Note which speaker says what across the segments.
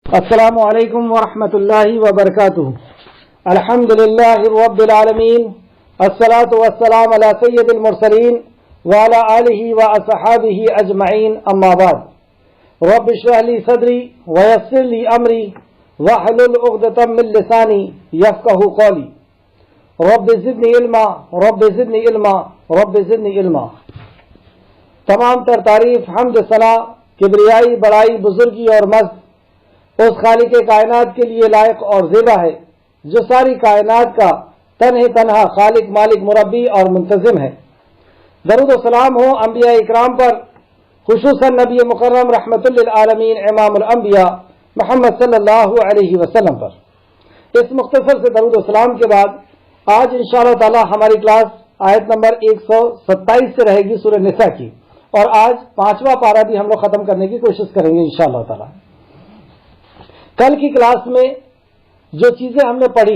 Speaker 1: السلام علیکم ورحمۃ اللہ وبرکاتہ. الحمد للہ رب العالمین الصلاة والسلام علی سید المرسلین وعلی آلہ واصحابہ اجمعین اما بعد. رب اشرح لی صدری ویسر لی امری واحلل عقدۃ من لسانی یفقہوا قولی. رب زدنی علما رب زدنی علما رب زدنی علما. تمام تر تعریف حمد ثنا کبریائی بڑائی بزرگی اور مجد اس خالق کائنات کے لیے لائق اور زیبا ہے جو ساری کائنات کا تنہا خالق مالک مربی اور منتظم ہے. درود و سلام ہو انبیاء اکرام پر، خصوصاً نبی مکرم رحمت للعالمین امام الانبیاء محمد صلی اللہ علیہ وسلم پر. اس مختصر سے درود و سلام کے بعد آج انشاءاللہ تعالی ہماری کلاس آیت نمبر 127 سے رہے گی سورہ نساء کی، اور آج 5واں پارہ بھی ہم لوگ ختم کرنے کی کوشش کریں گے انشاءاللہ تعالی. کل کی کلاس میں جو چیزیں ہم نے پڑھی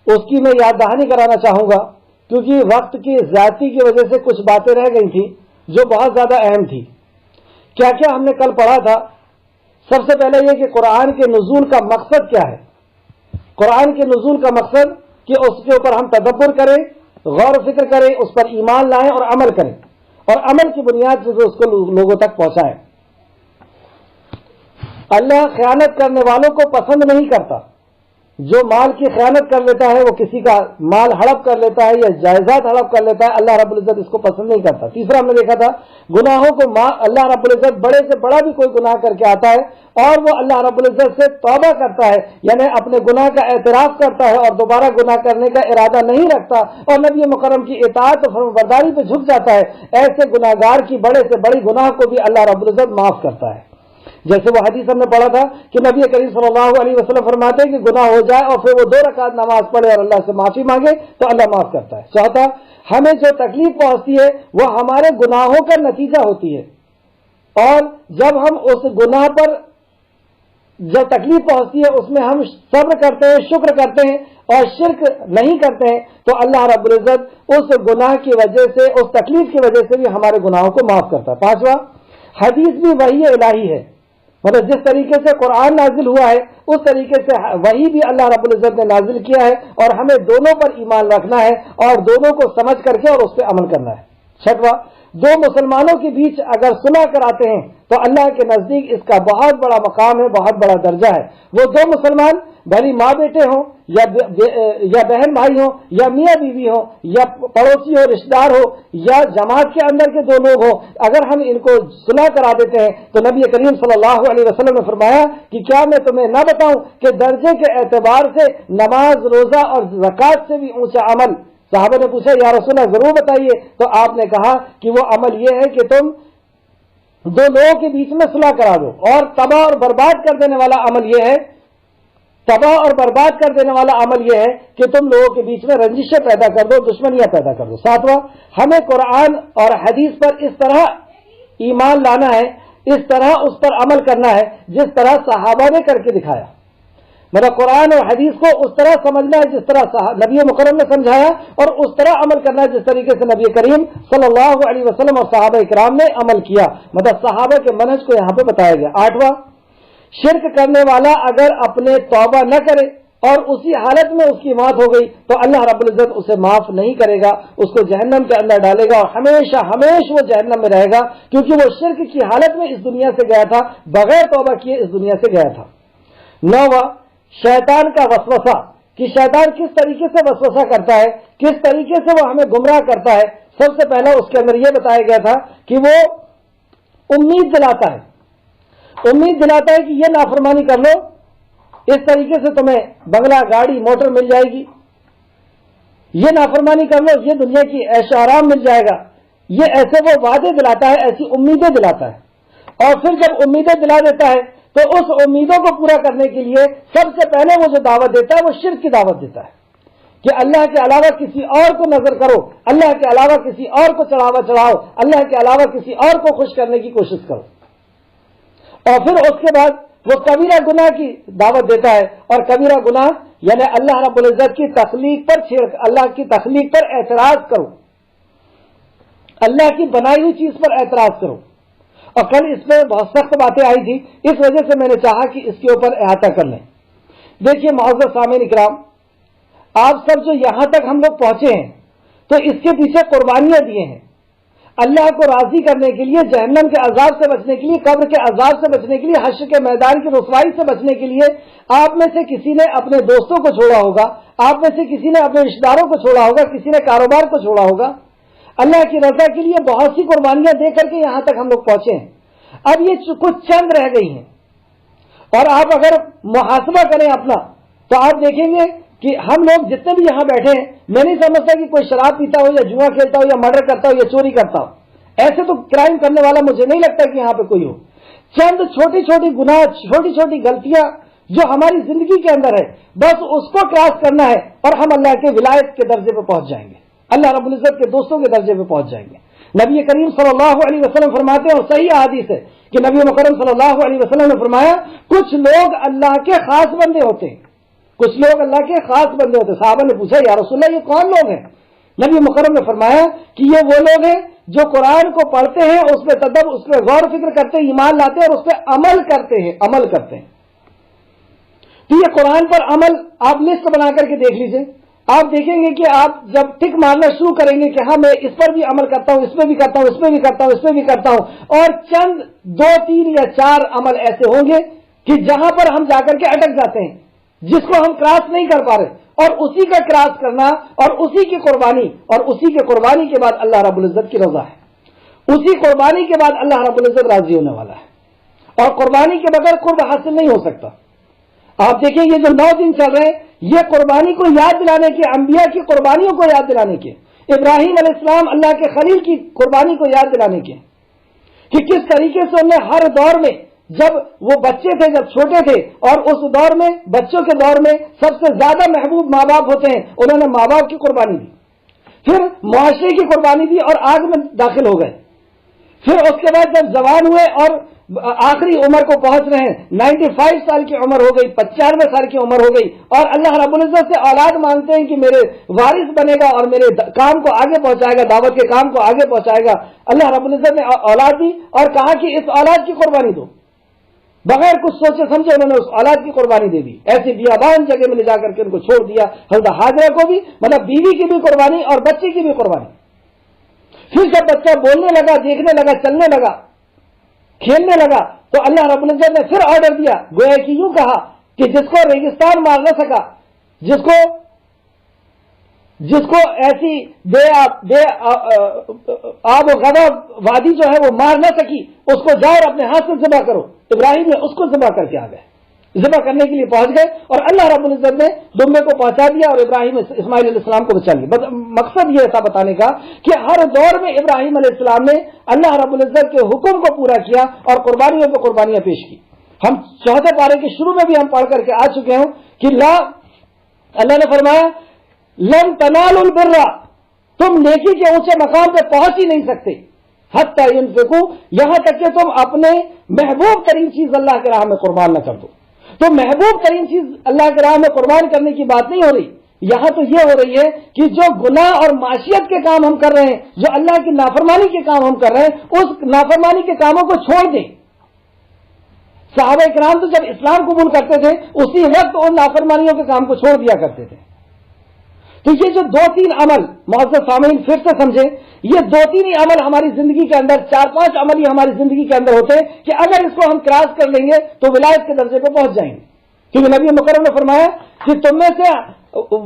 Speaker 1: اس کی میں یاد دہانی کرانا چاہوں گا، کیونکہ وقت کی زیادتی کی وجہ سے کچھ باتیں رہ گئی تھیں جو بہت زیادہ اہم تھی. کیا کیا ہم نے کل پڑھا تھا؟ سب سے پہلے یہ کہ قرآن کے نزول کا مقصد کیا ہے. قرآن کے نزول کا مقصد کہ اس کے اوپر ہم تدبر کریں، غور و فکر کریں، اس پر ایمان لائیں اور عمل کریں، اور عمل کی بنیاد سے اس کو لوگوں تک پہنچائیں. اللہ خیانت کرنے والوں کو پسند نہیں کرتا. جو مال کی خیانت کر لیتا ہے، وہ کسی کا مال ہڑپ کر لیتا ہے یا جائیداد ہڑپ کر لیتا ہے، اللہ رب العزت اس کو پسند نہیں کرتا. تیسرا ہم نے دیکھا تھا گناہوں کو اللہ رب العزت بڑے سے بڑا بھی کوئی گناہ کر کے آتا ہے اور وہ اللہ رب العزت سے توبہ کرتا ہے، یعنی اپنے گناہ کا اعتراف کرتا ہے اور دوبارہ گناہ کرنے کا ارادہ نہیں رکھتا اور نبی مکرم کی اطاعت اور فرمانبرداری پہ جھک جاتا ہے، ایسے گناہگار کی بڑے سے بڑی گناہ کو بھی اللہ رب العزت معاف کرتا ہے. جیسے وہ حدیث ہم نے پڑھا تھا کہ نبی کریم صلی اللہ علیہ وسلم فرماتے ہیں کہ گناہ ہو جائے اور پھر وہ 2 رکعت نماز پڑھے اور اللہ سے معافی مانگے تو اللہ معاف کرتا ہے. چوتھا، ہمیں جو تکلیف پہنچتی ہے وہ ہمارے گناہوں کا نتیجہ ہوتی ہے، اور جب ہم اس گناہ پر جب تکلیف پہنچتی ہے اس میں ہم صبر کرتے ہیں، شکر کرتے ہیں اور شرک نہیں کرتے ہیں تو اللہ رب العزت اس گناہ کی وجہ سے، اس تکلیف کی وجہ سے بھی ہمارے گناہوں کو معاف کرتا ہے. پانچواں، حدیث بھی وحی الہی ہے، مطلب جس طریقے سے قرآن نازل ہوا ہے اس طریقے سے وحی بھی اللہ رب العزت نے نازل کیا ہے، اور ہمیں دونوں پر ایمان رکھنا ہے اور دونوں کو سمجھ کر کے اور اس پہ عمل کرنا ہے. چھٹواں، 2 مسلمانوں کے بیچ اگر صلح کراتے ہیں تو اللہ کے نزدیک اس کا بہت بڑا مقام ہے، بہت بڑا درجہ ہے. وہ 2 مسلمان بھلی ماں بیٹے ہوں یا بہن بھائی ہوں یا میاں بیوی ہوں یا پڑوسی ہو، رشتہ دار ہو یا جماعت کے اندر کے 2 لوگ ہوں، اگر ہم ان کو صلح کرا دیتے ہیں تو نبی کریم صلی اللہ علیہ وسلم نے فرمایا کہ کیا میں تمہیں نہ بتاؤں کہ درجے کے اعتبار سے نماز، روزہ اور زکوٰۃ سے بھی اونچا عمل. صحابہ نے پوچھا یا رسول اللہ ضرور بتائیے، تو آپ نے کہا کہ وہ عمل یہ ہے کہ تم 2 لوگوں کے بیچ میں صلح کرا دو. اور تباہ اور برباد کر دینے والا عمل یہ ہے، تباہ اور برباد کر دینے والا عمل یہ ہے کہ تم لوگوں کے بیچ میں رنجشیں پیدا کر دو، دشمنیاں پیدا کر دو. ساتواں، ہمیں قرآن اور حدیث پر اس طرح ایمان لانا ہے، اس طرح اس پر عمل کرنا ہے جس طرح صحابہ نے کر کے دکھایا. مطلب قرآن اور حدیث کو اس طرح سمجھنا ہے جس طرح نبی مکرم نے سمجھایا، اور اس طرح عمل کرنا ہے جس طریقے سے نبی کریم صلی اللہ علیہ وسلم اور صحابہ اکرام نے عمل کیا. مطلب صحابہ کے منہج کو یہاں پہ بتایا گیا. 8واں، شرک کرنے والا اگر اپنے توبہ نہ کرے اور اسی حالت میں اس کی موت ہو گئی تو اللہ رب العزت اسے معاف نہیں کرے گا، اس کو جہنم کے اندر ڈالے گا اور ہمیشہ ہمیشہ وہ جہنم میں رہے گا، کیونکہ وہ شرک کی حالت میں اس دنیا سے گیا تھا، بغیر توبہ کیے اس دنیا سے گیا تھا. 9واں، شیطان کا وسوسہ، کہ شیطان کس طریقے سے وسوسہ کرتا ہے، کس طریقے سے وہ ہمیں گمراہ کرتا ہے. سب سے پہلا اس کے اندر یہ بتایا گیا تھا کہ وہ امید دلاتا ہے، امید دلاتا ہے کہ یہ نافرمانی کر لو، اس طریقے سے تمہیں بنگلہ، گاڑی، موٹر مل جائے گی، یہ نافرمانی کر لو، یہ دنیا کی عیش و آرام مل جائے گا. یہ ایسے وہ وعدے دلاتا ہے، ایسی امیدیں دلاتا ہے، اور پھر جب امیدیں دلا دیتا ہے تو اس امیدوں کو پورا کرنے کے لیے سب سے پہلے وہ جو دعوت دیتا ہے وہ شرک کی دعوت دیتا ہے کہ اللہ کے علاوہ کسی اور کو نظر کرو، اللہ کے علاوہ کسی اور کو چڑھاوا چڑھاؤ، اللہ کے علاوہ کسی اور کو خوش کرنے کی کوشش کرو. اور پھر اس کے بعد وہ کبیرہ گناہ کی دعوت دیتا ہے، اور کبیرہ گناہ یعنی اللہ رب العزت کی تخلیق پر اللہ کی تخلیق پر اعتراض کرو، اللہ کی بنائی ہوئی چیز پر اعتراض کرو. اور کل اس میں بہت سخت باتیں آئی تھی، اس وجہ سے میں نے چاہا کہ اس کے اوپر احاطہ کر لیں۔ دیکھیے معزز سامعین اکرام، آپ سب جو یہاں تک ہم لوگ پہنچے ہیں تو اس کے پیچھے قربانیاں دیے ہیں۔ اللہ کو راضی کرنے کے لیے، جہنم کے عذاب سے بچنے کے لیے، قبر کے عذاب سے بچنے کے لیے، حشر کے میدان کی رسوائی سے بچنے کے لیے آپ میں سے کسی نے اپنے دوستوں کو چھوڑا ہوگا، آپ میں سے کسی نے اپنے رشتہ داروں کو چھوڑا ہوگا، کسی نے کاروبار کو چھوڑا ہوگا، اللہ کی رضا کے لیے بہت سی قربانیاں دے کر کے یہاں تک ہم لوگ پہنچے ہیں۔ اب یہ کچھ چند رہ گئی ہیں، اور آپ اگر محاسبہ کریں اپنا تو آپ دیکھیں گے کہ ہم لوگ جتنے بھی یہاں بیٹھے ہیں، میں نہیں سمجھتا کہ کوئی شراب پیتا ہو یا جوا کھیلتا ہو یا مرڈر کرتا ہو یا چوری کرتا ہو، ایسے تو کرائم کرنے والا مجھے نہیں لگتا کہ یہاں پہ کوئی ہو۔ چند چھوٹی چھوٹی گناہ، چھوٹی چھوٹی غلطیاں جو ہماری زندگی کے اندر ہے، بس اس کو کراس کرنا ہے اور ہم اللہ کے ولایت کے درجے پہ پہنچ جائیں گے، اللہ رب العزت کے دوستوں کے درجے پہ پہنچ جائیں گے۔ نبی کریم صلی اللہ علیہ وسلم فرماتے ہیں، اور صحیح حدیث ہے کہ نبی مکرم صلی اللہ علیہ وسلم نے فرمایا، کچھ لوگ اللہ کے خاص بندے ہوتے ہیں، کچھ لوگ اللہ کے خاص بندے ہوتے ہیں۔ صحابہ نے پوچھا، یا رسول اللہ یہ کون لوگ ہیں؟ نبی مکرم نے فرمایا کہ یہ وہ لوگ ہیں جو قرآن کو پڑھتے ہیں، اس پہ تدبر، اس پہ غور و فکر کرتے ہیں، ایمان لاتے ہیں اور اس پہ عمل کرتے ہیں۔ تو یہ قرآن پر عمل آپ لسٹ بنا کر کے دیکھ لیجئے، آپ دیکھیں گے کہ آپ جب ٹک مارنا شروع کریں گے کہ ہاں میں اس پر بھی عمل کرتا ہوں، اس پہ بھی کرتا ہوں، اس پہ بھی کرتا ہوں، اس پہ بھی کرتا ہوں، اور چند 2 3 یا 4 عمل ایسے ہوں گے کہ جہاں پر ہم جا کر کے اٹک جاتے ہیں، جس کو ہم کراس نہیں کر پا رہے، اور اسی کا کراس کرنا اور اسی کی قربانی، اور اسی کے قربانی کے بعد اللہ رب العزت کی رضا ہے، اسی قربانی کے بعد اللہ رب العزت راضی ہونے والا ہے، اور قربانی کے بغیر قرب حاصل نہیں ہو سکتا۔ آپ دیکھیں یہ جو 9 دن چل رہے ہیں، یہ قربانی کو یاد دلانے کے، انبیاء کی قربانیوں کو یاد دلانے کے، ابراہیم علیہ السلام اللہ کے خلیل کی قربانی کو یاد دلانے کے، کہ کس طریقے سے انہوں نے ہر دور میں، جب وہ بچے تھے، جب چھوٹے تھے، اور اس دور میں، بچوں کے دور میں سب سے زیادہ محبوب ماں باپ ہوتے ہیں، انہوں نے ماں باپ کی قربانی دی، پھر معاشرے کی قربانی دی اور آگ میں داخل ہو گئے، پھر اس کے بعد جب جوان ہوئے اور آخری عمر کو پہنچ رہے ہیں، 95 سال کی عمر ہو گئی، 95 سال کی عمر ہو گئی، اور اللہ رب العزت سے اولاد مانگتے ہیں کہ میرے وارث بنے گا اور میرے کام کو آگے پہنچائے گا، دعوت کے کام کو آگے پہنچائے گا۔ اللہ رب العزت نے اولاد دی اور کہا کہ اس اولاد کی قربانی دو، بغیر کچھ سوچے سمجھے انہوں نے اس اولاد کی قربانی دے دی، ایسی بیابان جگہ میں لے جا کر کے ان کو چھوڑ دیا۔ حضرت حاجرہ کو بھی، مطلب بیوی کی بھی قربانی اور بچے کی بھی قربانی۔ پھر جب بچہ بولنے لگا، دیکھنے لگا، چلنے لگا، کھیلنے لگا، تو اللہ رب العزت نے پھر آرڈر دیا، گویا کہ یوں کہا کہ جس کو ریگستان مار نہ سکا، جس کو ایسی بے آب و غذا وادی جو ہے وہ مار نہ سکی، اس کو جاؤ اور اپنے ہاتھ سے ذبح کرو۔ ابراہیم نے اس کو ذبح کر کے آ گئے، ذبح کرنے کے لیے پہنچ گئے، اور اللہ رب العزت نے دمبے کو پہنچا دیا اور ابراہیم اسماعیل علیہ السلام کو بچا لیا۔ مقصد یہ تھا بتانے کا کہ ہر دور میں ابراہیم علیہ السلام نے اللہ رب العزت کے حکم کو پورا کیا اور قربانیوں پہ قربانیاں پیش کی۔ ہم 4 پارے کے شروع میں بھی ہم پڑھ کر کے آ چکے ہوں کہ اللہ نے فرمایا، لن تنالوا البر، تم نیکی کے اونچے مقام پہ پہنچ ہی نہیں سکتے، حتی ينفقوا، یہاں تک کہ تم اپنے محبوب ترین چیز اللہ کے راہ میں قربان نہ کر دو۔ تو محبوب ترین چیز اللہ کے راہ میں قربان کرنے کی بات نہیں ہو رہی، یہاں تو یہ ہو رہی ہے کہ جو گناہ اور معصیت کے کام ہم کر رہے ہیں، جو اللہ کی نافرمانی کے کام ہم کر رہے ہیں، اس نافرمانی کے کاموں کو چھوڑ دیں۔ صحابہ کرام تو جب اسلام قبول کرتے تھے اسی وقت ان نافرمانیوں کے کام کو چھوڑ دیا کرتے تھے۔ تو یہ جو 2-3 عمل، معزز سامعین پھر سے سمجھیں، یہ 2-3 ہی عمل ہماری زندگی کے اندر، 4-5 عمل ہی ہماری زندگی کے اندر ہوتے ہیں کہ اگر اس کو ہم کراس کر لیں گے تو ولایت کے درجے پہ پہنچ جائیں گے۔ کیونکہ نبی مکرم نے فرمایا کہ تم میں سے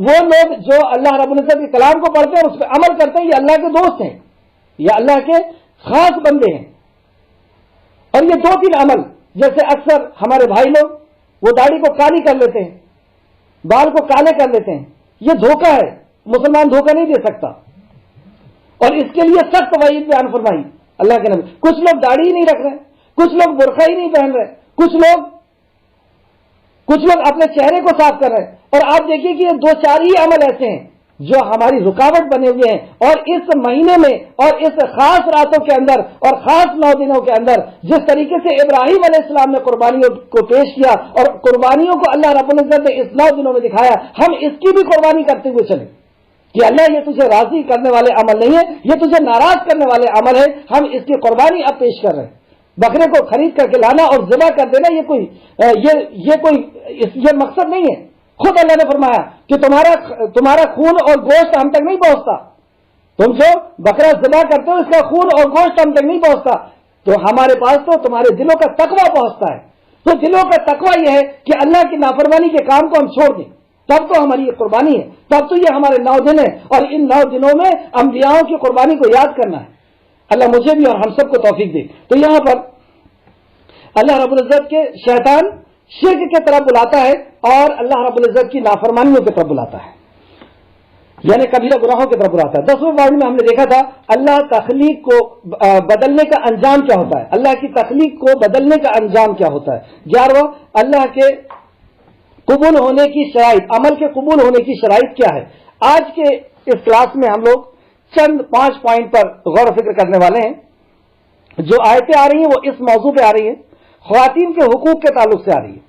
Speaker 1: وہ لوگ جو اللہ رب العزت کے کلام کو پڑھتے ہیں، اس پہ عمل کرتے ہیں، یہ اللہ کے دوست ہیں، یہ اللہ کے خاص بندے ہیں۔ اور یہ 2-3 عمل، جیسے اکثر ہمارے بھائی لوگ وہ داڑھی کو کالی کر لیتے ہیں، بال کو کالے کر لیتے ہیں، یہ دھوکہ ہے، مسلمان دھوکہ نہیں دے سکتا، اور اس کے لیے سخت وعید بیان فرمائی اللہ کے نبی۔ کچھ لوگ داڑھی ہی نہیں رکھ رہے، کچھ لوگ برقع ہی نہیں پہن رہے، کچھ لوگ اپنے چہرے کو صاف کر رہے ہیں، اور آپ دیکھیے کہ یہ 2-4 ہی عمل ایسے ہیں جو ہماری رکاوٹ بنے ہوئے ہیں۔ اور اس مہینے میں اور اس خاص راتوں کے اندر اور خاص 9 دنوں کے اندر جس طریقے سے ابراہیم علیہ السلام نے قربانیوں کو پیش کیا اور قربانیوں کو اللہ رب العزت نے اس 9 دنوں میں دکھایا، ہم اس کی بھی قربانی کرتے ہوئے چلیں کہ اللہ یہ تجھے راضی کرنے والے عمل نہیں ہے، یہ تجھے ناراض کرنے والے عمل ہے، ہم اس کی قربانی اب پیش کر رہے ہیں۔ بکرے کو خرید کر کے لانا اور ذبح کر دینا یہ مقصد نہیں ہے. خود اللہ نے فرمایا کہ تمہارا خون اور گوشت ہم تک نہیں پہنچتا. تم جو بکرا ذبح کرتے ہو اس کا خون اور گوشت ہم تک نہیں پہنچتا. تو ہمارے پاس تو تمہارے دلوں کا تقویٰ پہنچتا ہے. تو دلوں کا تقویٰ یہ ہے کہ اللہ کی نافرمانی کے کام کو ہم چھوڑ دیں, تب تو ہماری یہ قربانی ہے, تب تو یہ ہمارے 9 دن ہے, اور ان 9 دنوں میں انبیاءوں کی قربانی کو یاد کرنا ہے. اللہ مجھے بھی اور ہم سب کو توفیق دے. تو یہاں پر اللہ رب العزت کے شیطان شرک کی طرف بلاتا ہے اور اللہ رب العزت کی نافرمانیوں کی طرف بلاتا ہے, یعنی کبیرہ گناہوں کی طرف بلاتا ہے. 10ویں باب میں ہم نے دیکھا تھا اللہ تخلیق کو بدلنے کا انجام کیا ہوتا ہے, اللہ کی تخلیق کو بدلنے کا انجام کیا ہوتا ہے. 11واں اللہ کے قبول ہونے کی شرائط, عمل کے قبول ہونے کی شرائط کیا ہے. آج کے اس کلاس میں ہم لوگ چند 5 پوائنٹ پر غور و فکر کرنے والے ہیں. جو آیتیں آ رہی ہیں وہ اس موضوع پہ آ رہی ہیں, خواتین کے حقوق کے تعلق سے آ رہی ہے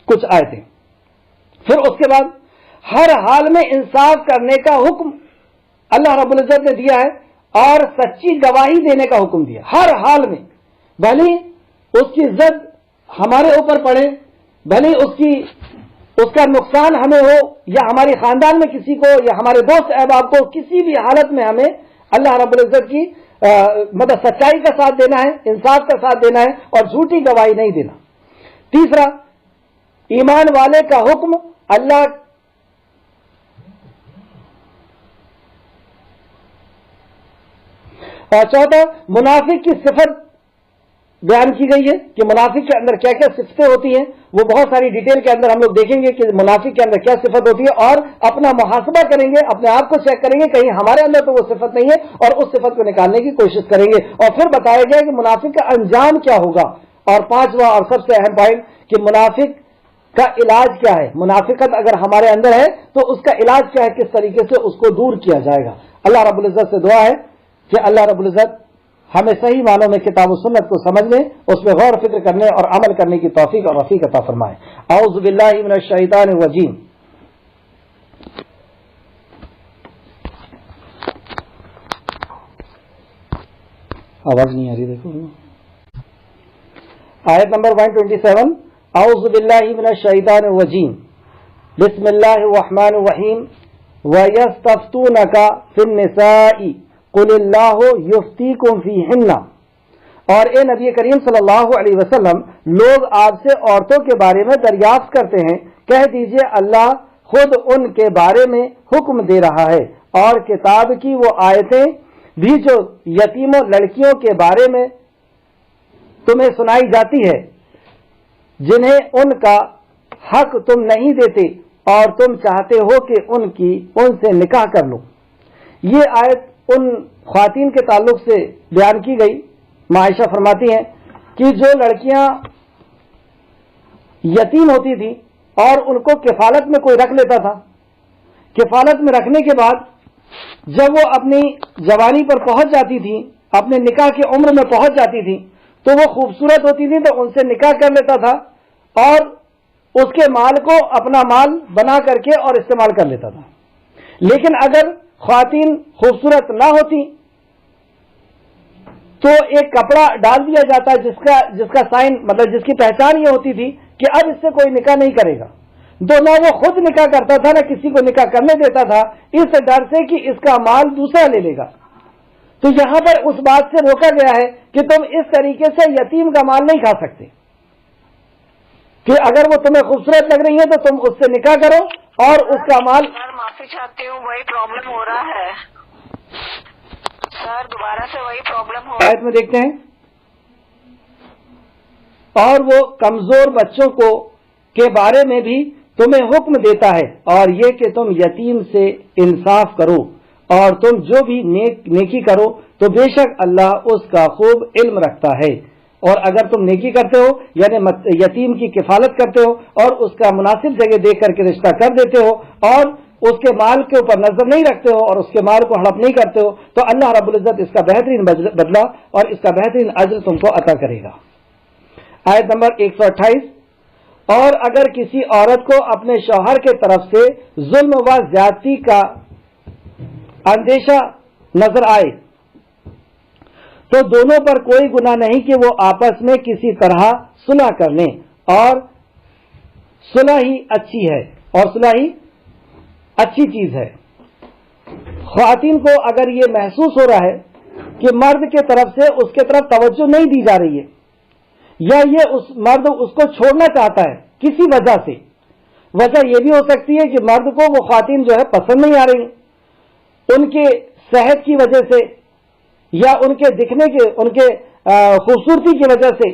Speaker 1: کچھ آیتیں. پھر اس کے بعد ہر حال میں انصاف کرنے کا حکم اللہ رب العزت نے دیا ہے اور سچی گواہی دینے کا حکم دیا ہر حال میں, بھلے اس کی زد ہمارے اوپر پڑے, بھلے اس کا نقصان ہمیں ہو, یا ہمارے خاندان میں کسی کو, یا ہمارے دوست احباب کو, کسی بھی حالت میں ہمیں اللہ رب العزت کی مطلب سچائی کا ساتھ دینا ہے, انصاف کا ساتھ دینا ہے اور جھوٹی گواہی نہیں دینا. تیسرا ایمان والے کا حکم اللہ اور چوتھا منافق کی صفت بیان کی گئی ہے کہ منافق کے اندر کیا کیا صفتیں ہوتی ہیں. وہ بہت ساری ڈیٹیل کے اندر ہم لوگ دیکھیں گے کہ منافق کے اندر کیا صفت ہوتی ہے, اور اپنا محاسبہ کریں گے, اپنے آپ کو چیک کریں گے کہیں ہمارے اندر تو وہ صفت نہیں ہے, اور اس صفت کو نکالنے کی کوشش کریں گے. اور پھر بتایا گیا کہ منافق کا انجام کیا ہوگا. اور 5واں اور سب سے اہم پوائنٹ کہ منافق کا علاج کیا ہے. منافقت اگر ہمارے اندر ہے تو اس کا علاج کیا ہے, کس طریقے سے اس کو دور کیا جائے گا. اللہ رب العزت سے دعا ہے کہ اللہ رب العزت ہمیں صحیح معنوں میں کتاب و سنت کو سمجھنے, اس میں غور و فکر کرنے اور عمل کرنے کی توفیق اور رفیق عطا فرمائے. اعوذ باللہ من الشیطان الرجیم. آواز نہیں آ رہی, دیکھو آیت نمبر 127. اعوذ باللہ من الشیطان الرجیم. بسم اللہ الرحمن الرحیم. وَيَسْتَفْتُونَكَ فِي النِّسَاءِ قُلِ اللَّهُ يُفْتِيكُمْ فِيهِنَّ. اور اے نبی کریم صلی اللہ علیہ وسلم, لوگ آپ سے عورتوں کے بارے میں دریافت کرتے ہیں, کہہ دیجئے اللہ خود ان کے بارے میں حکم دے رہا ہے, اور کتاب کی وہ آیتیں بھی جو یتیموں لڑکیوں کے بارے میں تمہیں سنائی جاتی ہے, جنہیں ان کا حق تم نہیں دیتے اور تم چاہتے ہو کہ ان سے نکاح کر لو. یہ آیت ان خواتین کے تعلق سے بیان کی گئی. عائشہ فرماتی ہیں کہ جو لڑکیاں یتیم ہوتی تھیں اور ان کو کفالت میں کوئی رکھ لیتا تھا, کفالت میں رکھنے کے بعد جب وہ اپنی جوانی پر پہنچ جاتی تھیں, اپنے نکاح کی عمر میں پہنچ جاتی تھیں, تو وہ خوبصورت ہوتی تھی تو ان سے نکاح کر لیتا تھا اور اس کے مال کو اپنا مال بنا کر کے اور استعمال کر لیتا تھا. لیکن اگر خواتین خوبصورت نہ ہوتی تو ایک کپڑا ڈال دیا جاتا جس کا سائن مطلب جس کی پہچان یہ ہوتی تھی کہ اب اس سے کوئی نکاح نہیں کرے گا. تو نہ وہ خود نکاح کرتا تھا نہ کسی کو نکاح کرنے دیتا تھا, اس ڈر سے کہ اس کا مال دوسرا لے لے گا. تو یہاں پر اس بات سے روکا گیا ہے کہ تم اس طریقے سے یتیم کا مال نہیں کھا سکتے, کہ اگر وہ تمہیں خوبصورت لگ رہی ہے تو تم اس سے نکاح کرو اور اس کا مال.
Speaker 2: معافی چاہتی ہوں, وہی پرابلم ہو رہا ہے سر, دوبارہ سے وہی پرابلم ہو رہا ہے.
Speaker 1: آیت میں دیکھتے ہیں, اور وہ کمزور بچوں کے بارے میں بھی تمہیں حکم دیتا ہے, اور یہ کہ تم یتیم سے انصاف کرو, اور تم جو بھی نیکی کرو تو بے شک اللہ اس کا خوب علم رکھتا ہے. اور اگر تم نیکی کرتے ہو یعنی یتیم کی کفالت کرتے ہو اور اس کا مناسب جگہ دیکھ کر کے رشتہ کر دیتے ہو اور اس کے مال کے اوپر نظر نہیں رکھتے ہو اور اس کے مال کو ہڑپ نہیں کرتے ہو, تو اللہ رب العزت اس کا بہترین بدلہ اور اس کا بہترین اجر تم کو عطا کرے گا. آیت نمبر 128. اور اگر کسی عورت کو اپنے شوہر کے طرف سے ظلم و زیادتی کا اندیشہ نظر آئے تو دونوں پر کوئی گناہ نہیں کہ وہ آپس میں کسی طرح صلح کر لیں، اور صلح ہی اچھی ہے، اور صلح ہی اچھی چیز ہے۔ خواتین کو اگر یہ محسوس ہو رہا ہے کہ مرد کے طرف سے اس کے طرف توجہ نہیں دی جا رہی ہے، یا یہ مرد اس کو چھوڑنا چاہتا ہے کسی وجہ سے، وجہ یہ بھی ہو سکتی ہے کہ مرد کو وہ خواتین جو ہے پسند نہیں آ رہی، ان کے صحت کی وجہ سے، یا ان کے دکھنے کے، ان کے خوبصورتی کی وجہ سے،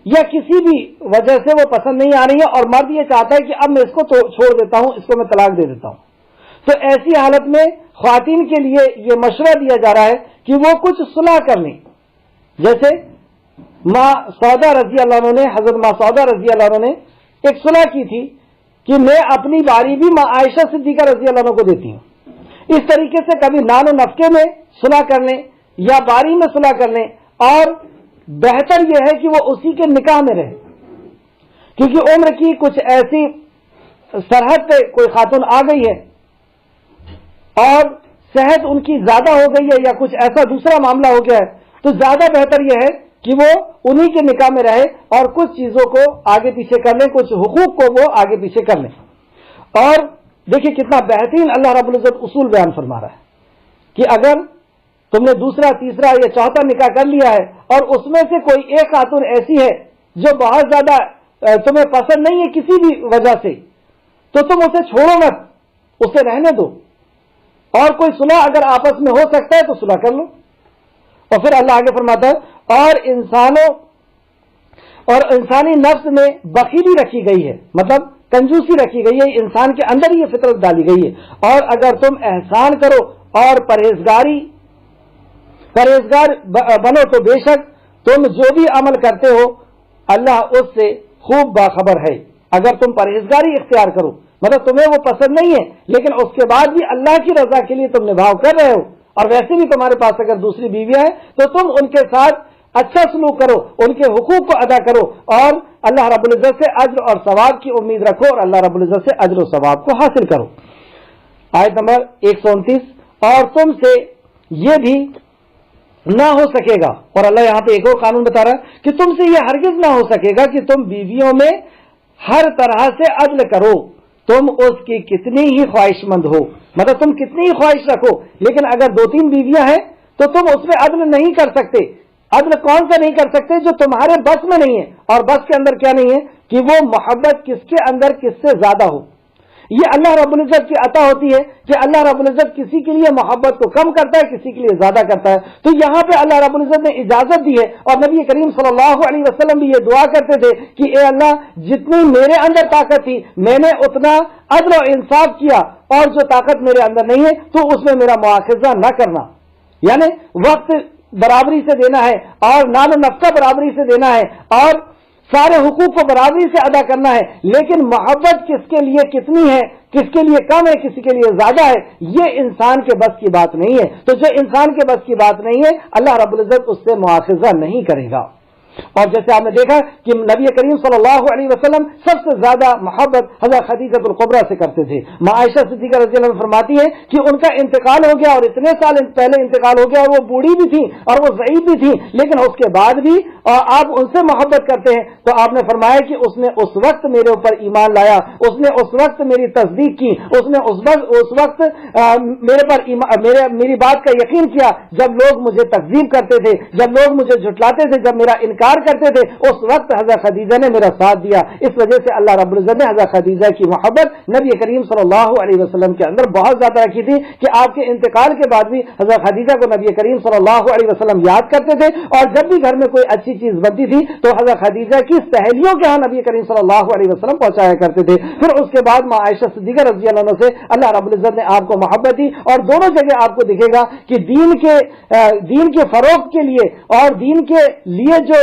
Speaker 1: یا کسی بھی وجہ سے وہ پسند نہیں آ رہی ہے، اور مرد یہ چاہتا ہے کہ اب میں اس کو چھوڑ دیتا ہوں، اس کو میں طلاق دے دیتا ہوں۔ تو ایسی حالت میں خواتین کے لیے یہ مشورہ دیا جا رہا ہے کہ وہ کچھ صلح کر لیں، جیسے ماں سودا رضی اللہ عنہ نے، حضرت ماں سودا رضی اللہ عنہ نے ایک صلح کی تھی کہ میں اپنی باری بھی ماں عائشہ صدیقہ رضی اللہ عنہ کو دیتی ہوں۔ اس طریقے سے کبھی نان و نفقے میں صلح کر لیں یا باری میں صلح کر لیں، اور بہتر یہ ہے کہ وہ اسی کے نکاح میں رہے، کیونکہ عمر کی کچھ ایسی سرحد پہ کوئی خاتون آ گئی ہے اور صحت ان کی زیادہ ہو گئی ہے، یا کچھ ایسا دوسرا معاملہ ہو گیا ہے، تو زیادہ بہتر یہ ہے کہ وہ انہی کے نکاح میں رہے اور کچھ چیزوں کو آگے پیچھے کر لیں، کچھ حقوق کو وہ آگے پیچھے کر لیں۔ اور دیکھیں کتنا بہترین اللہ رب العزت اصول بیان فرما رہا ہے کہ اگر تم نے دوسرا، تیسرا یا چوتھا نکاح کر لیا ہے اور اس میں سے کوئی ایک خاتون ایسی ہے جو بہت زیادہ تمہیں پسند نہیں ہے کسی بھی وجہ سے، تو تم اسے چھوڑو مت، اسے رہنے دو، اور کوئی صلح اگر آپس میں ہو سکتا ہے تو صلح کر لو۔ اور پھر اللہ آگے فرماتا ہے اور انسانی نفس میں بخیلی رکھی گئی ہے، مطلب کنجوسی رکھی گئی ہے، انسان کے اندر یہ فطرت ڈالی گئی ہے، اور اگر تم احسان کرو اور پرہیزگار بنو تو بے شک تم جو بھی عمل کرتے ہو اللہ اس سے خوب باخبر ہے۔ اگر تم پرہیزگاری اختیار کرو، مطلب تمہیں وہ پسند نہیں ہے لیکن اس کے بعد بھی اللہ کی رضا کے لیے تم نبھاؤ کر رہے ہو، اور ویسے بھی تمہارے پاس اگر دوسری بیویاں ہیں تو تم ان کے ساتھ اچھا سلوک کرو، ان کے حقوق کو ادا کرو، اور اللہ رب العزت سے اجر اور ثواب کی امید رکھو، اور اللہ رب العزت سے اجر و ثواب کو حاصل کرو۔ آیت نمبر 129، اور تم سے یہ بھی نہ ہو سکے گا، اور اللہ یہاں پہ ایک اور قانون بتا رہا ہے کہ تم سے یہ ہرگز نہ ہو سکے گا کہ تم بیویوں میں ہر طرح سے عدل کرو، تم اس کی کتنی ہی خواہش مند ہو، مطلب تم کتنی ہی خواہش رکھو، لیکن اگر 2-3 بیویاں ہیں تو تم اس میں عدل نہیں کر سکتے۔ عدل کون سا نہیں کر سکتے؟ جو تمہارے بس میں نہیں ہے، اور بس کے اندر کیا نہیں ہے کہ وہ محبت کس کے اندر کس سے زیادہ ہو۔ یہ اللہ رب العزت کی عطا ہوتی ہے کہ اللہ رب العزت کسی کے لیے محبت کو کم کرتا ہے، کسی کے لیے زیادہ کرتا ہے۔ تو یہاں پہ اللہ رب العزت نے اجازت دی ہے، اور نبی کریم صلی اللہ علیہ وسلم بھی یہ دعا کرتے تھے کہ اے اللہ جتنی میرے اندر طاقت تھی میں نے اتنا عدل و انصاف کیا، اور جو طاقت میرے اندر نہیں ہے تو اس میں میرا مواخذہ نہ کرنا، یعنی وقت برابری سے دینا ہے، اور نان و نفقہ برابری سے دینا ہے، اور سارے حقوق کو برابری سے ادا کرنا ہے، لیکن محبت کس کے لیے کتنی ہے، کس کے لیے کم ہے، کسی کے لیے زیادہ ہے، یہ انسان کے بس کی بات نہیں ہے۔ تو جو انسان کے بس کی بات نہیں ہے اللہ رب العزت اس سے مواخذہ نہیں کرے گا۔ اور جیسے آپ نے دیکھا کہ نبی کریم صلی اللہ علیہ وسلم سب سے زیادہ محبت حضرت خدیجہ الکبریٰ سے کرتے تھے۔ ماں عائشہ صدیقہ رضی اللہ عنہ فرماتی ہے کہ ان کا انتقال ہو گیا، اور اتنے سال پہلے انتقال ہو گیا، اور وہ بوڑھی بھی تھی اور وہ ضعیف بھی تھی، لیکن اس کے بعد بھی آپ ان سے محبت کرتے ہیں۔ تو آپ نے فرمایا کہ اس نے اس وقت میرے اوپر ایمان لایا، اس نے اس وقت میری تصدیق کی، اس نے اس وقت میرے پر میری بات کا یقین کیا جب لوگ مجھے تکذیب کرتے تھے، جب لوگ مجھے جھٹلاتے تھے، جب میرا انکار کرتے تھے، اس وقت حضرت خدیجہ نے میرا ساتھ دیا۔ اس وجہ سے اللہ رب العزت نے حضرت خدیجہ کی محبت نبی کریم صلی اللہ علیہ وسلم کے اندر بہت زیادہ رکھی تھی کہ آپ کے انتقال کے بعد بھی حضرت خدیجہ کو نبی کریم صلی اللہ علیہ وسلم یاد کرتے تھے، اور جب بھی گھر میں کوئی اچھی چیز بنتی تھی تو حضرت خدیجہ کی سہیلیوں کے ہاں نبی کریم صلی اللہ علیہ وسلم پہنچایا کرتے تھے۔ پھر اس کے بعد ماں عائشہ صدیقہ رضی اللہ عنہ سے اللہ رب العزت نے آپ کو محبت دی، اور دونوں جگہ آپ کو دکھے گا کہ دین کے فروغ کے لیے اور دین کے لیے جو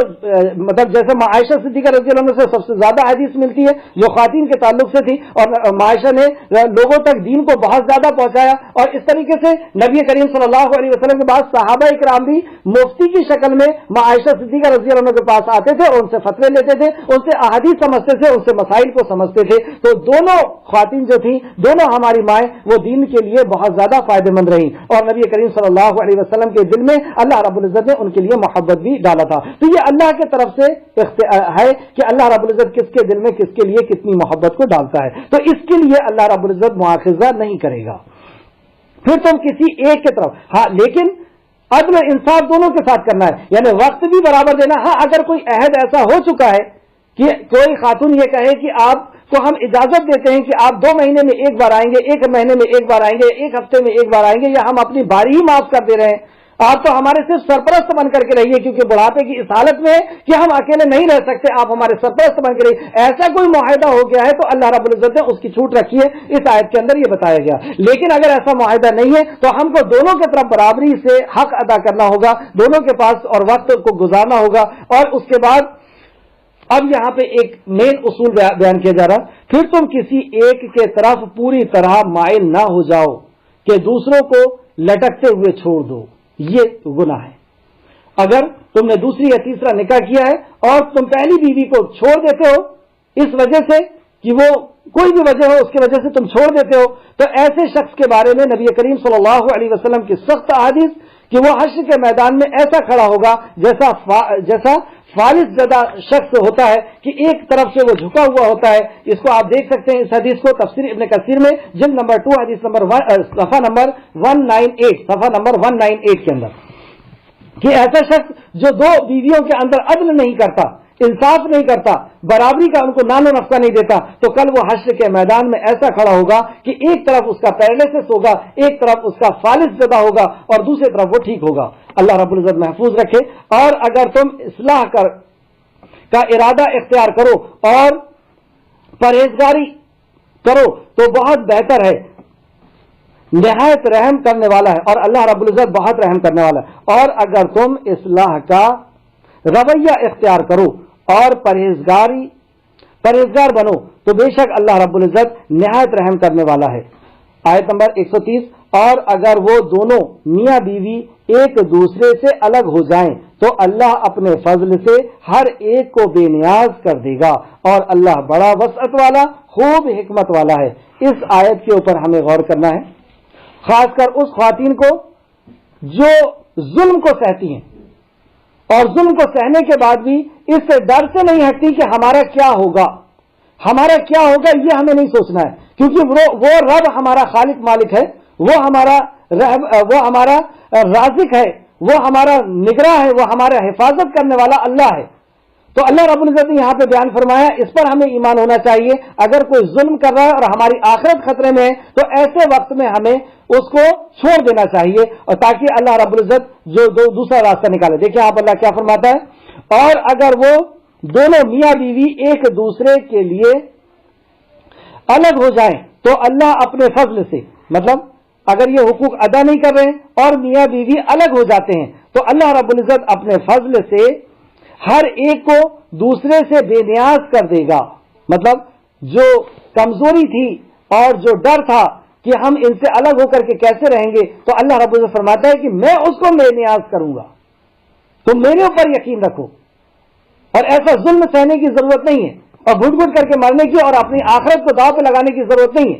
Speaker 1: مطلب جیسے عائشہ صدیقہ رضی اللہ عنہ سے سب سے زیادہ حدیث ملتی ہے جو خواتین کے تعلق سے تھی، اور عائشہ نے لوگوں تک دین کو بہت زیادہ پہنچایا، اور اس طریقے سے نبی کریم صلی اللہ علیہ وسلم کے بعد صحابہ اکرام بھی مفتی کی شکل میں عائشہ صدیقہ رضی اللہ عنہ کے پاس آتے تھے اور ان سے فتوے لیتے تھے، ان سے احادیث سمجھتے تھے، ان سے مسائل کو سمجھتے تھے۔ تو دونوں خواتین جو تھیں، دونوں ہماری مائیں، وہ دین کے لیے بہت زیادہ فائدہ مند رہیں، اور نبی کریم صلی اللہ علیہ وسلم کے دل میں اللہ رب العزت نے ان کے لیے محبت بھی ڈالا تھا۔ تو یہ اللہ کی طرف سے ہے کہ اللہ رب العزت کس کے دل میں کس کے لیے کتنی محبت کو ڈالتا ہے، تو اس کے لیے اللہ رب العزت مواخذہ نہیں کرے گا۔ پھر تم کسی ایک کی طرف، ہاں لیکن عدل و انصاف دونوں کے ساتھ کرنا ہے، یعنی وقت بھی برابر دینا۔ ہاں اگر کوئی عہد ایسا ہو چکا ہے کہ کوئی خاتون یہ کہے کہ آپ کو ہم اجازت دیتے ہیں کہ آپ 2 مہینے میں ایک بار آئیں گے، 1 مہینے میں ایک بار آئیں گے، 1 ہفتے میں ایک بار آئیں گے، یا ہم اپنی باری ہی معاف کر دے رہے ہیں، آپ تو ہمارے صرف سرپرست بن کر کے رہیے کیونکہ بڑھاپے کی اس حالت میں کہ ہم اکیلے نہیں رہ سکتے، آپ ہمارے سرپرست بن کے رہیے، ایسا کوئی معاہدہ ہو گیا ہے تو اللہ رب العزت نے اس کی چھوٹ رکھی ہے، اس آیت کے اندر یہ بتایا گیا۔ لیکن اگر ایسا معاہدہ نہیں ہے تو ہم کو دونوں کی طرف برابری سے حق ادا کرنا ہوگا، دونوں کے پاس اور وقت کو گزارنا ہوگا۔ اور اس کے بعد اب یہاں پہ ایک مین اصول بیان کیا جا رہا، پھر تم کسی ایک کے طرف پوری طرح مائل نہ ہو جاؤ کہ دوسروں کو لٹکتے ہوئے چھوڑ دو، یہ گناہ ہے۔ اگر تم نے دوسری یا تیسرا نکاح کیا ہے اور تم پہلی بیوی کو چھوڑ دیتے ہو اس وجہ سے کہ وہ کوئی بھی وجہ ہو اس کی وجہ سے تم چھوڑ دیتے ہو، تو ایسے شخص کے بارے میں نبی کریم صلی اللہ علیہ وسلم کی سخت احادیث کہ وہ حشر کے میدان میں ایسا کھڑا ہوگا جیسا فالس زدہ شخص ہوتا ہے کہ ایک طرف سے وہ جھکا ہوا ہوتا ہے۔ اس کو آپ دیکھ سکتے ہیں، اس حدیث کو تفسیر ابن کثیر میں جلد نمبر 2 حدیث نمبر صفحہ نمبر 198 کے اندر، کہ ایسا شخص جو 2 بیویوں کے اندر عدل نہیں کرتا، انصاف نہیں کرتا، برابری کا ان کو نان و نفقہ نہیں دیتا، تو کل وہ حشر کے میدان میں ایسا کھڑا ہوگا کہ ایک طرف اس کا پیرالائسس ہوگا، ایک طرف اس کا فالس زدہ ہوگا اور دوسری طرف وہ ٹھیک ہوگا۔ اللہ رب العزت محفوظ رکھے۔ اور اگر تم اصلاح کا ارادہ اختیار کرو اور پرہیزگاری کرو تو بہت بہتر ہے، نہایت رحم کرنے والا ہے، اور اللہ رب العزت بہت رحم کرنے والا ہے۔ اور اگر تم اصلاح کا رویہ اختیار کرو اور پرہیزگار بنو تو بے شک اللہ رب العزت نہایت رحم کرنے والا ہے۔ آیت نمبر 130، اور اگر وہ دونوں میاں بیوی ایک دوسرے سے الگ ہو جائیں تو اللہ اپنے فضل سے ہر ایک کو بے نیاز کر دے گا، اور اللہ بڑا وسعت والا خوب حکمت والا ہے۔ اس آیت کے اوپر ہمیں غور کرنا ہے، خاص کر اس خواتین کو جو ظلم کو سہتی ہیں اور ظلم کو سہنے کے بعد بھی اس سے ڈر سے نہیں ہٹتی کہ ہمارا کیا ہوگا یہ ہمیں نہیں سوچنا ہے، کیونکہ وہ رب ہمارا خالق مالک ہے، وہ ہمارا رازق ہے، وہ ہمارا نگراں ہے، وہ ہمارا حفاظت کرنے والا اللہ ہے۔ تو اللہ رب العزت نے یہاں پہ بیان فرمایا، اس پر ہمیں ایمان ہونا چاہیے۔ اگر کوئی ظلم کر رہا ہے اور ہماری آخرت خطرے میں ہے تو ایسے وقت میں ہمیں اس کو چھوڑ دینا چاہیے، اور تاکہ اللہ رب العزت جو دوسرا راستہ نکالے۔ دیکھیں آپ اللہ کیا فرماتا ہے، اور اگر وہ دونوں میاں بیوی ایک دوسرے کے لیے الگ ہو جائیں تو اللہ اپنے فضل سے، مطلب اگر یہ حقوق ادا نہیں کر رہے اور میاں بیوی الگ ہو جاتے ہیں تو اللہ رب العزت اپنے فضل سے ہر ایک کو دوسرے سے بے نیاز کر دے گا۔ مطلب جو کمزوری تھی اور جو ڈر تھا کہ ہم ان سے الگ ہو کر کے کیسے رہیں گے، تو اللہ رب العزت فرماتا ہے کہ میں اس کو بے نیاز کروں گا، تم میرے اوپر یقین رکھو، اور ایسا ظلم سہنے کی ضرورت نہیں ہے، اور گھٹ گھٹ کر کے مرنے کی اور اپنی آخرت کو داؤ پہ لگانے کی ضرورت نہیں ہے۔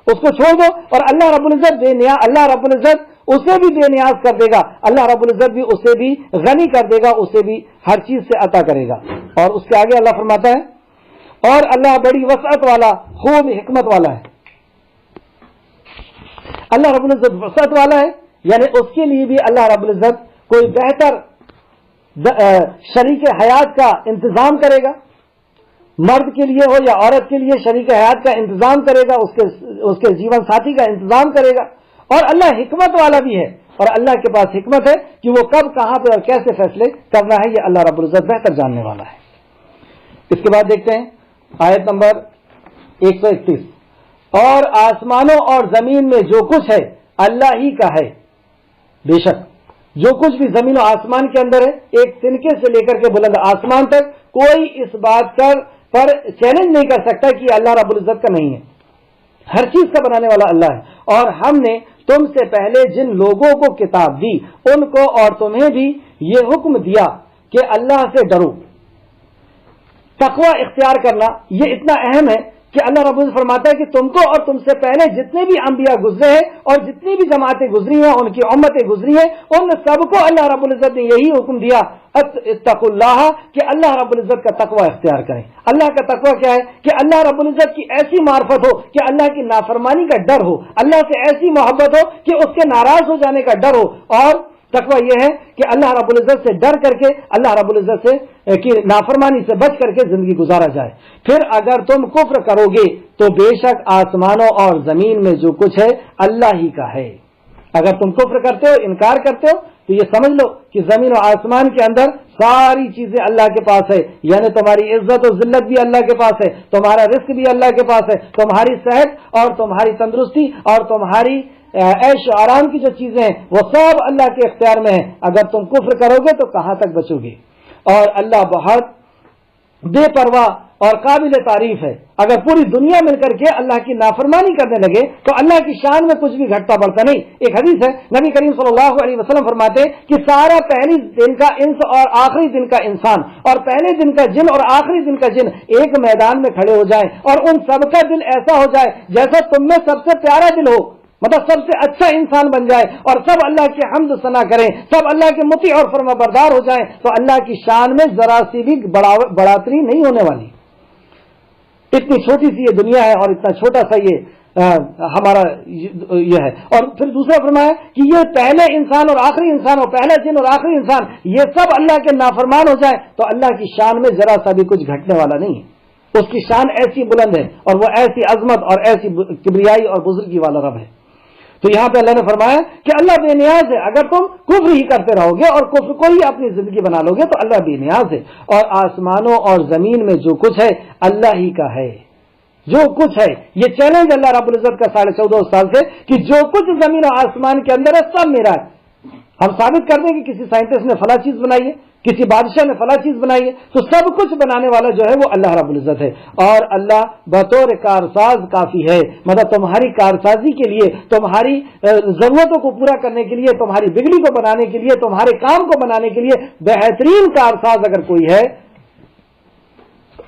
Speaker 1: اس کو چھوڑ دو، اور اللہ رب العزت اللہ رب العزت اسے بھی بے نیاز کر دے گا، اللہ رب العزت بھی اسے بھی غنی کر دے گا، اسے بھی ہر چیز سے عطا کرے گا۔ اور اس کے آگے اللہ فرماتا ہے، اور اللہ بڑی وسعت والا خوب حکمت والا ہے۔ اللہ رب العزت وسعت والا ہے، یعنی اس کے لیے بھی اللہ رب العزت کوئی بہتر شریک حیات کا انتظام کرے گا، مرد کے لیے ہو یا عورت کے لیے شریک حیات کا انتظام کرے گا، اس کے جیون ساتھی کا انتظام کرے گا۔ اور اللہ حکمت والا بھی ہے، اور اللہ کے پاس حکمت ہے کہ وہ کب کہاں پہ اور کیسے فیصلے کرنا ہے، یہ اللہ رب العزت بہتر جاننے والا ہے۔ اس کے بعد دیکھتے ہیں آیت نمبر 131، اور آسمانوں اور زمین میں جو کچھ ہے اللہ ہی کا ہے، بے شک جو کچھ بھی زمین و آسمان کے اندر ہے، ایک تنکے سے لے کر کے بلند آسمان تک، کوئی اس بات پر چیلنج نہیں کر سکتا کہ اللہ رب العزت کا نہیں ہے. ہر چیز کا بنانے والا اللہ ہے. اور ہم نے تم سے پہلے جن لوگوں کو کتاب دی ان کو اور تمہیں بھی یہ حکم دیا کہ اللہ سے ڈرو. تقوی اختیار کرنا یہ اتنا اہم ہے کہ اللہ رب العزت فرماتا ہے کہ تم کو اور تم سے پہلے جتنے بھی انبیاء گزرے ہیں اور جتنی بھی جماعتیں گزری ہیں، ان کی امتیں گزری ہیں، ان سب کو اللہ رب العزت نے یہی حکم دیا اتقوا اللہ، کہ اللہ رب العزت کا تقوی اختیار کریں. اللہ کا تقوی کیا ہے؟ کہ اللہ رب العزت کی ایسی معرفت ہو کہ اللہ کی نافرمانی کا ڈر ہو، اللہ سے ایسی محبت ہو کہ اس کے ناراض ہو جانے کا ڈر ہو. اور تقوی یہ ہے کہ اللہ رب العزت سے ڈر کر کے اللہ رب العزت سے کی نافرمانی سے بچ کر کے زندگی گزارا جائے. پھر اگر تم کفر کرو گے تو بے شک آسمانوں اور زمین میں جو کچھ ہے اللہ ہی کا ہے. اگر تم کفر کرتے ہو، انکار کرتے ہو، تو یہ سمجھ لو کہ زمین و آسمان کے اندر ساری چیزیں اللہ کے پاس ہے. یعنی تمہاری عزت و ذلت بھی اللہ کے پاس ہے، تمہارا رزق بھی اللہ کے پاس ہے، تمہاری صحت اور تمہاری تندرستی اور تمہاری عیش و آرام کی جو چیزیں ہیں وہ سب اللہ کے اختیار میں ہیں. اگر تم کفر کرو گے تو کہاں تک بچو گے؟ اور اللہ بہت بے پرواہ اور قابل تعریف ہے. اگر پوری دنیا مل کر کے اللہ کی نافرمانی کرنے لگے تو اللہ کی شان میں کچھ بھی گھٹتا بڑھتا نہیں. ایک حدیث ہے، نبی کریم صلی اللہ علیہ وسلم فرماتے ہیں کہ سارا پہلی دن کا انس اور آخری دن کا انسان اور پہلے دن کا جن اور آخری دن کا جن ایک میدان میں کھڑے ہو جائیں اور ان سب کا دل ایسا ہو جائے جیسا تم میں سب سے پیارا دل ہو، مطلب سب سے اچھا انسان بن جائے، اور سب اللہ کی حمد ثنا کریں، سب اللہ کے مطیع اور فرما بردار ہو جائیں، تو اللہ کی شان میں ذرا سی بھی بڑھاتری نہیں ہونے والی. اتنی چھوٹی سی یہ دنیا ہے اور اتنا چھوٹا سا یہ ہمارا یہ ہے. اور پھر دوسرا فرمایا کہ یہ پہلے انسان اور آخری انسان اور پہلا جن اور آخری انسان یہ سب اللہ کے نافرمان ہو جائے تو اللہ کی شان میں ذرا سا بھی کچھ گھٹنے والا نہیں ہے. اس کی شان ایسی بلند ہے اور وہ ایسی عظمت اور ایسی کبریائی اور بزرگی والا رب ہے. تو یہاں پہ اللہ نے فرمایا کہ اللہ بے نیاز ہے. اگر تم کفر ہی کرتے رہو گے اور کفر کو ہی اپنی زندگی بنا لو گے تو اللہ بے نیاز ہے. اور آسمانوں اور زمین میں جو کچھ ہے اللہ ہی کا ہے. جو کچھ ہے یہ چیلنج اللہ رب العزت کا 14.5 سال سے کہ جو کچھ زمین و آسمان کے اندر ہے سب میرا ہے. ہم ثابت کر دیں کہ کسی سائنٹسٹ نے فلاں چیز بنائی ہے، کسی بادشاہ نے فلاں چیز بنائی ہے، تو سب کچھ بنانے والا جو ہے وہ اللہ رب العزت ہے. اور اللہ بطور کارساز کافی ہے، مطلب تمہاری کارسازی کے لیے، تمہاری ضرورتوں کو پورا کرنے کے لیے، تمہاری بگڑی کو بنانے کے لیے، تمہارے کام کو بنانے کے لیے بہترین کارساز اگر کوئی ہے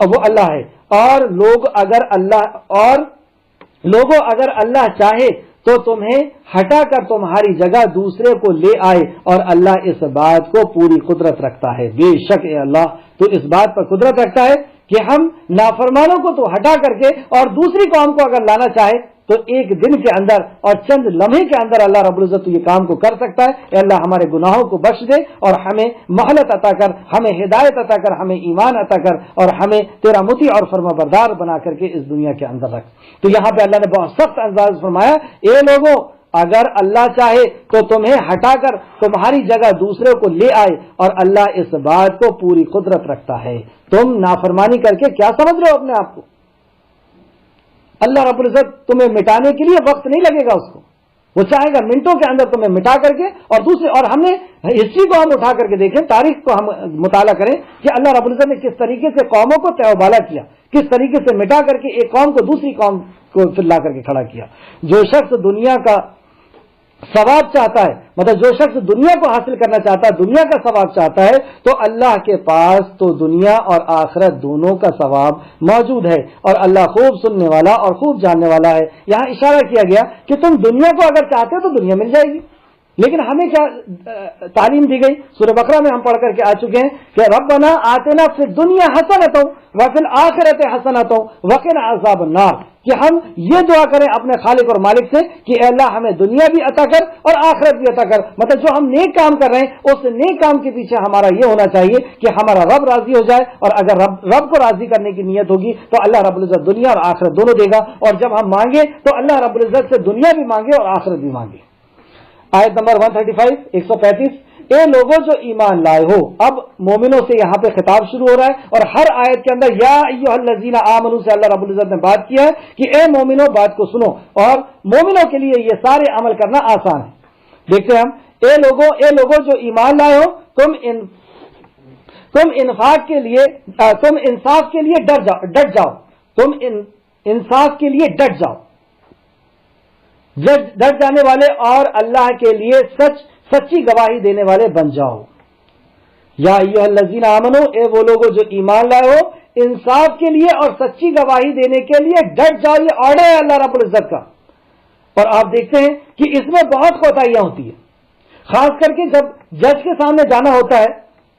Speaker 1: وہ اللہ ہے. اور لوگوں اگر اللہ چاہے تو تمہیں ہٹا کر تمہاری جگہ دوسرے کو لے آئے، اور اللہ اس بات کو پوری قدرت رکھتا ہے. بے شک اللہ تو اس بات پر قدرت رکھتا ہے کہ ہم نافرمانوں کو تو ہٹا کر کے اور دوسری قوم کو اگر لانا چاہے تو ایک دن کے اندر اور چند لمحے کے اندر اللہ رب العزت یہ کام کو کر سکتا ہے. اے اللہ ہمارے گناہوں کو بخش دے اور ہمیں مہلت عطا کر، ہمیں ہدایت عطا کر، ہمیں ایمان عطا کر، اور ہمیں تیرا مطیع اور فرما بردار بنا کر کے اس دنیا کے اندر رکھ. تو یہاں پہ اللہ نے بہت سخت انداز فرمایا، اے لوگوں اگر اللہ چاہے تو تمہیں ہٹا کر تمہاری جگہ دوسرے کو لے آئے، اور اللہ اس بات کو پوری قدرت رکھتا ہے. تم نافرمانی کر کے کیا سمجھ رہے ہو اپنے آپ کو؟ اللہ رب العزت تمہیں مٹانے کے لیے وقت نہیں لگے گا، اس کو وہ چاہے گا منٹوں کے اندر تمہیں مٹا کر کے. اور ہم نے ہسٹری کو ہم اٹھا کر کے دیکھیں، تاریخ کو ہم مطالعہ کریں کہ اللہ رب العزت نے کس طریقے سے قوموں کو تہ و بالا کیا، کس طریقے سے مٹا کر کے ایک قوم کو دوسری قوم کو پھر لا کر کے کھڑا کیا. جو شخص دنیا کا ثواب چاہتا ہے، مطلب جو شخص دنیا کو حاصل کرنا چاہتا ہے، دنیا کا ثواب چاہتا ہے، تو اللہ کے پاس تو دنیا اور آخرت دونوں کا ثواب موجود ہے. اور اللہ خوب سننے والا اور خوب جاننے والا ہے. یہاں اشارہ کیا گیا کہ تم دنیا کو اگر چاہتے ہو تو دنیا مل جائے گی، لیکن ہمیں کیا تعلیم دی گئی؟ سورہ بقرہ میں ہم پڑھ کر کے آ چکے ہیں کہ ربنا آتنا فی الدنیا حسنۃ وفی الآخرۃ حسنۃ وقنا عذاب النار، کہ ہم یہ دعا کریں اپنے خالق اور مالک سے کہ اے اللہ ہمیں دنیا بھی عطا کر اور آخرت بھی عطا کر. مطلب جو ہم نیک کام کر رہے ہیں اس نیک کام کے پیچھے ہمارا یہ ہونا چاہیے کہ ہمارا رب راضی ہو جائے، اور اگر رب کو راضی کرنے کی نیت ہوگی تو اللہ رب العزت دنیا اور آخرت دونوں دے گا. اور جب ہم مانگے تو اللہ رب العزت سے دنیا بھی مانگے اور آخرت بھی مانگے. آیت نمبر 135 135 اے لوگوں جو ایمان لائے ہو. اب مومنوں سے یہاں پہ خطاب شروع ہو رہا ہے، اور ہر آیت کے اندر یا ایھا الذین آمنوا سے اللہ رب العزت نے بات کیا ہے کہ اے مومنوں بات کو سنو، اور مومنوں کے لیے یہ سارے عمل کرنا آسان ہے. دیکھتے ہیں ہم اے لوگوں جو ایمان لائے ہو، تم انصاف کے لیے ڈٹ جاؤ، تم انصاف کے لیے ڈٹ جاؤ، ڈٹ جانے والے اور اللہ کے لیے سچی گواہی دینے والے بن جاؤ۔ یا ایھا الذین آمنو، اے وہ لوگوں جو ایمان لائے ہو، انصاف کے لیے اور سچی گواہی دینے کے لیے ڈٹ جاؤ، یہ آرڈر ہے اللہ رب العزت کا۔ اور آپ دیکھتے ہیں کہ اس میں بہت کوتاہیاں ہوتی ہیں، خاص کر کے جب جج کے سامنے جانا ہوتا ہے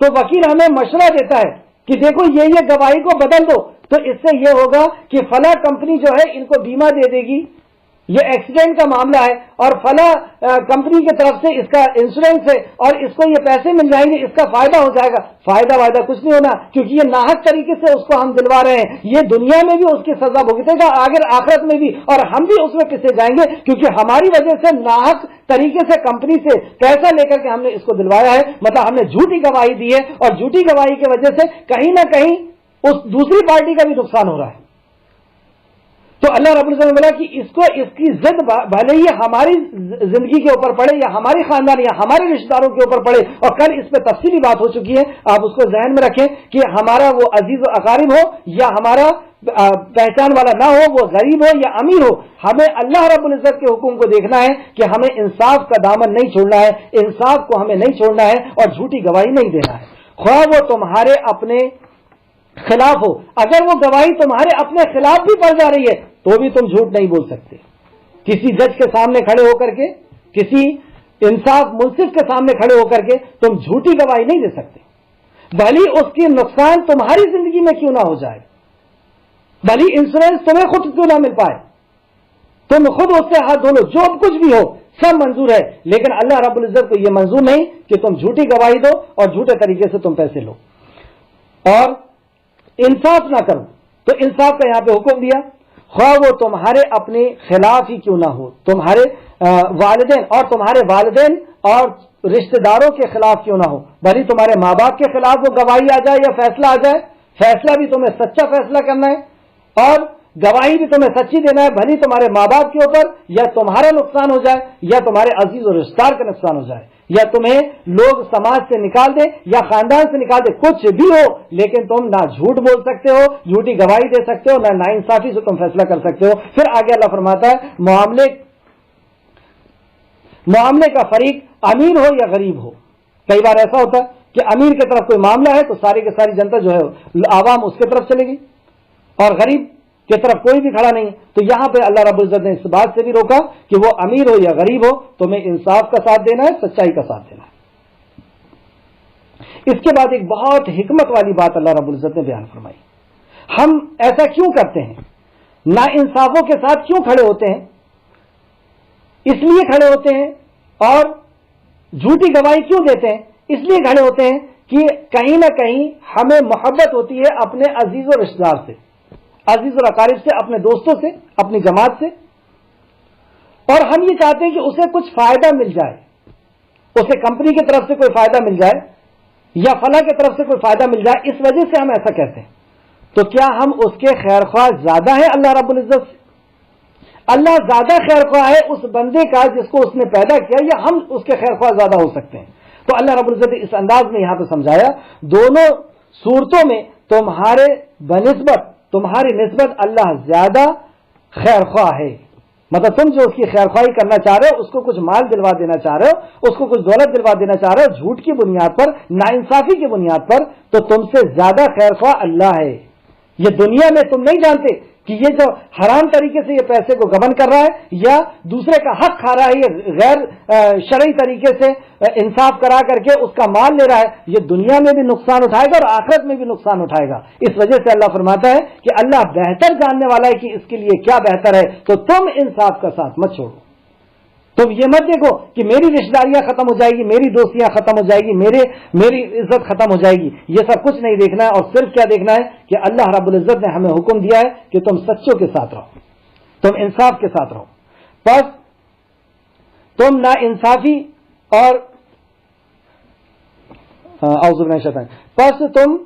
Speaker 1: تو وکیل ہمیں مشورہ دیتا ہے کہ دیکھو یہ گواہی کو بدل دو، تو اس سے یہ ہوگا کہ فلاں کمپنی جو ہے ان کو بیمہ دے دے گی، یہ ایکسیڈنٹ کا معاملہ ہے اور فلاں کمپنی کی طرف سے اس کا انشورنس ہے اور اس کو یہ پیسے مل جائیں گے، اس کا فائدہ ہو جائے گا۔ فائدہ کچھ نہیں ہونا، کیونکہ یہ ناحق طریقے سے اس کو ہم دلوا رہے ہیں، یہ دنیا میں بھی اس کی سزا بھگتے گا، آخر آخرت میں بھی، اور ہم بھی اس میں پسے جائیں گے، کیونکہ ہماری وجہ سے ناحق طریقے سے کمپنی سے پیسہ لے کر کے ہم نے اس کو دلوایا ہے، مطلب ہم نے جھوٹی گواہی دی ہے، اور جھوٹی گواہی کی وجہ سے کہیں نہ کہیں اس دوسری پارٹی کا بھی نقصان ہو رہا ہے۔ تو اللہ رب العزت نے بولا کہ اس کی ضد بھلے ہی ہماری زندگی کے اوپر پڑے یا ہماری خاندان یا ہمارے رشتہ داروں کے اوپر پڑے، اور کل اس پہ تفصیلی بات ہو چکی ہے، آپ اس کو ذہن میں رکھیں کہ ہمارا وہ عزیز و اقارب ہو یا ہمارا پہچان والا نہ ہو، وہ غریب ہو یا امیر ہو، ہمیں اللہ رب العزت کے حکم کو دیکھنا ہے کہ ہمیں انصاف کا دامن نہیں چھوڑنا ہے، انصاف کو ہمیں نہیں چھوڑنا ہے اور جھوٹی گواہی نہیں دینا ہے، خواہ وہ تمہارے اپنے خلاف ہو۔ اگر وہ گواہی تمہارے اپنے خلاف بھی پڑ جا رہی ہے تو بھی تم جھوٹ نہیں بول سکتے۔ کسی جج کے سامنے کھڑے ہو کر کے، کسی انصاف منصف کے سامنے کھڑے ہو کر کے تم جھوٹی گواہی نہیں دے سکتے، بھلی اس کی نقصان تمہاری زندگی میں کیوں نہ ہو جائے، بھلی انشورنس تمہیں خود کیوں نہ مل پائے، تم خود اس سے ہاتھ دھو لو، جو کچھ بھی ہو سب منظور ہے، لیکن اللہ رب العزت کو یہ منظور نہیں کہ تم جھوٹی گواہی دو اور جھوٹے طریقے سے تم پیسے لو اور انصاف نہ کرو۔ تو انصاف کا یہاں پہ حکم دیا، خواہ وہ تمہارے اپنے خلاف ہی کیوں نہ ہو، تمہارے والدین اور رشتہ داروں کے خلاف کیوں نہ ہو، بھلی تمہارے ماں باپ کے خلاف وہ گواہی آ جائے یا فیصلہ آ جائے، فیصلہ بھی تمہیں سچا فیصلہ کرنا ہے اور گواہی بھی تمہیں سچی دینا ہے، بھلی تمہارے ماں باپ کے اوپر یا تمہارا نقصان ہو جائے یا تمہارے عزیز و رشتہ دار کا نقصان ہو جائے یا تمہیں لوگ سماج سے نکال دیں یا خاندان سے نکال دیں، کچھ بھی ہو، لیکن تم نہ جھوٹ بول سکتے ہو، جھوٹی گواہی دے سکتے ہو، نہ ناانصافی سے تم فیصلہ کر سکتے ہو۔ پھر آگے اللہ فرماتا ہے معاملے کا فریق امیر ہو یا غریب ہو۔ کئی بار ایسا ہوتا ہے کہ امیر کی طرف کوئی معاملہ ہے تو ساری کی ساری جنتا جو ہے عوام اس کی طرف چلے گئی اور غریب کی طرف کوئی بھی کھڑا نہیں، تو یہاں پہ اللہ رب العزت نے اس بات سے بھی روکا کہ وہ امیر ہو یا غریب ہو، تمہیں انصاف کا ساتھ دینا ہے، سچائی کا ساتھ دینا ہے۔ اس کے بعد ایک بہت حکمت والی بات اللہ رب العزت نے بیان فرمائی، ہم ایسا کیوں کرتے ہیں، نا انصافوں کے ساتھ کیوں کھڑے ہوتے ہیں؟ اس لیے کھڑے ہوتے ہیں اور جھوٹی گواہی کیوں دیتے ہیں؟ اس لیے کھڑے ہوتے ہیں کہ کہیں نہ کہیں ہمیں محبت ہوتی ہے اپنے عزیز و رشتہ دار سے، عزیز و اقارب سے، اپنے دوستوں سے، اپنی جماعت سے، اور ہم یہ چاہتے ہیں کہ اسے کچھ فائدہ مل جائے، اسے کمپنی کی طرف سے کوئی فائدہ مل جائے یا فلاں کی طرف سے کوئی فائدہ مل جائے، اس وجہ سے ہم ایسا کہتے ہیں۔ تو کیا ہم اس کے خیر خواہ زیادہ ہیں اللہ رب العزت سے؟ اللہ زیادہ خیر خواہ ہے اس بندے کا جس کو اس نے پیدا کیا، یا ہم اس کے خیر خواہ زیادہ ہو سکتے ہیں؟ تو اللہ رب العزت نے اس انداز میں یہاں پہ سمجھایا، دونوں صورتوں میں تمہاری نسبت اللہ زیادہ خیر خواہ ہے، مطلب تم جو اس کی خیر خواہی کرنا چاہ رہے ہو، اس کو کچھ مال دلوا دینا چاہ رہے ہو، اس کو کچھ دولت دلوا دینا چاہ رہے ہو جھوٹ کی بنیاد پر، ناانصافی کی بنیاد پر، تو تم سے زیادہ خیر خواہ اللہ ہے۔ یہ دنیا میں تم نہیں جانتے کہ یہ جو حرام طریقے سے یہ پیسے کو گبن کر رہا ہے یا دوسرے کا حق کھا رہا ہے، یہ غیر شرعی طریقے سے انصاف کرا کر کے اس کا مال لے رہا ہے، یہ دنیا میں بھی نقصان اٹھائے گا اور آخرت میں بھی نقصان اٹھائے گا۔ اس وجہ سے اللہ فرماتا ہے کہ اللہ بہتر جاننے والا ہے کہ اس کے لیے کیا بہتر ہے، تو تم انصاف کا ساتھ مت چھوڑو۔ تم یہ مت دیکھو کہ میری رشتہ داریاں ختم ہو جائے گی، میری دوستیاں ختم ہو جائے گی، میری عزت ختم ہو جائے گی، یہ سب کچھ نہیں دیکھنا ہے، اور صرف کیا دیکھنا ہے کہ اللہ رب العزت نے ہمیں حکم دیا ہے کہ تم سچوں کے ساتھ رہو، تم انصاف کے ساتھ رہو، بس تم نا انصافی اور اعوذ باللہ من الشیطان، بس تم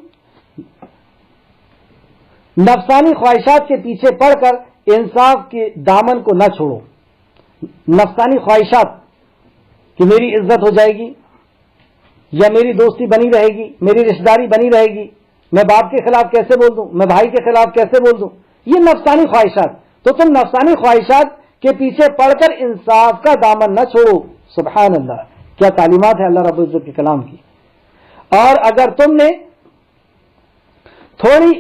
Speaker 1: نفسانی خواہشات کے پیچھے پڑ کر انصاف کے دامن کو نہ چھوڑو۔ نفسانی خواہشات کہ میری عزت ہو جائے گی یا میری دوستی بنی رہے گی, میری رشتہ داری بنی رہے گی, میں باپ کے خلاف کیسے بول دوں, میں بھائی کے خلاف کیسے بول دوں, یہ نفسانی خواہشات. تو تم نفسانی خواہشات کے پیچھے پڑ کر انصاف کا دامن نہ چھوڑو. سبحان اللہ, کیا تعلیمات ہے اللہ رب العزت کے کلام کی. اور اگر تم نے تھوڑی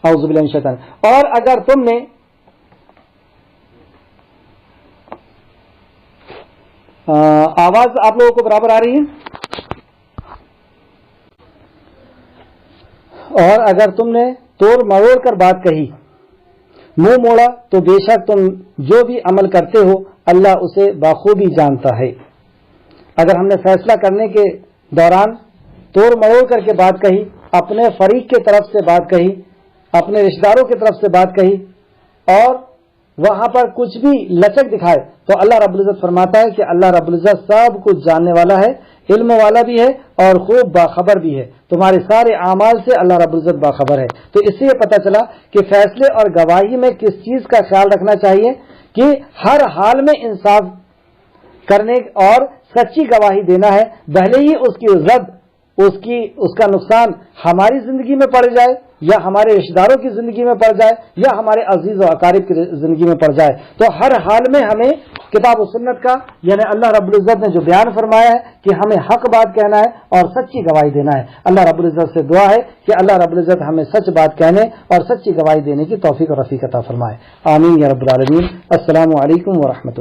Speaker 1: اعوذ باللہ من الشیطان, اور اگر تم نے آواز آپ لوگوں کو برابر آ رہی ہے, اور اگر تم نے توڑ مروڑ کر بات کہی, منہ موڑا, تو بے شک تم جو بھی عمل کرتے ہو اللہ اسے بخوبی جانتا ہے. اگر ہم نے فیصلہ کرنے کے دوران توڑ مروڑ کر کے بات کہی, اپنے فریق کی طرف سے بات کہی, اپنے رشتہ داروں کی طرف سے بات کہی, اور وہاں پر کچھ بھی لچک دکھائے, تو اللہ رب العزت فرماتا ہے کہ اللہ رب العزت سب کچھ جاننے والا ہے, علم والا بھی ہے اور خوب باخبر بھی ہے. تمہارے سارے اعمال سے اللہ رب العزت باخبر ہے. تو اس سے یہ پتہ چلا کہ فیصلے اور گواہی میں کس چیز کا خیال رکھنا چاہیے کہ ہر حال میں انصاف کرنے اور سچی گواہی دینا ہے, بھلے ہی اس کی زد, اس کا نقصان ہماری زندگی میں پڑ جائے یا ہمارے رشتہ داروں کی زندگی میں پڑ جائے یا ہمارے عزیز و اقارب کی زندگی میں پڑ جائے. تو ہر حال میں ہمیں کتاب و سنت کا, یعنی اللہ رب العزت نے جو بیان فرمایا ہے کہ ہمیں حق بات کہنا ہے اور سچی گواہی دینا ہے. اللہ رب العزت سے دعا ہے کہ اللہ رب العزت ہمیں سچ بات کہنے اور سچی گواہی دینے کی توفیق اور رفیق عطا فرمائے. آمین یا رب العالمین. السلام علیکم ورحمۃ اللہ.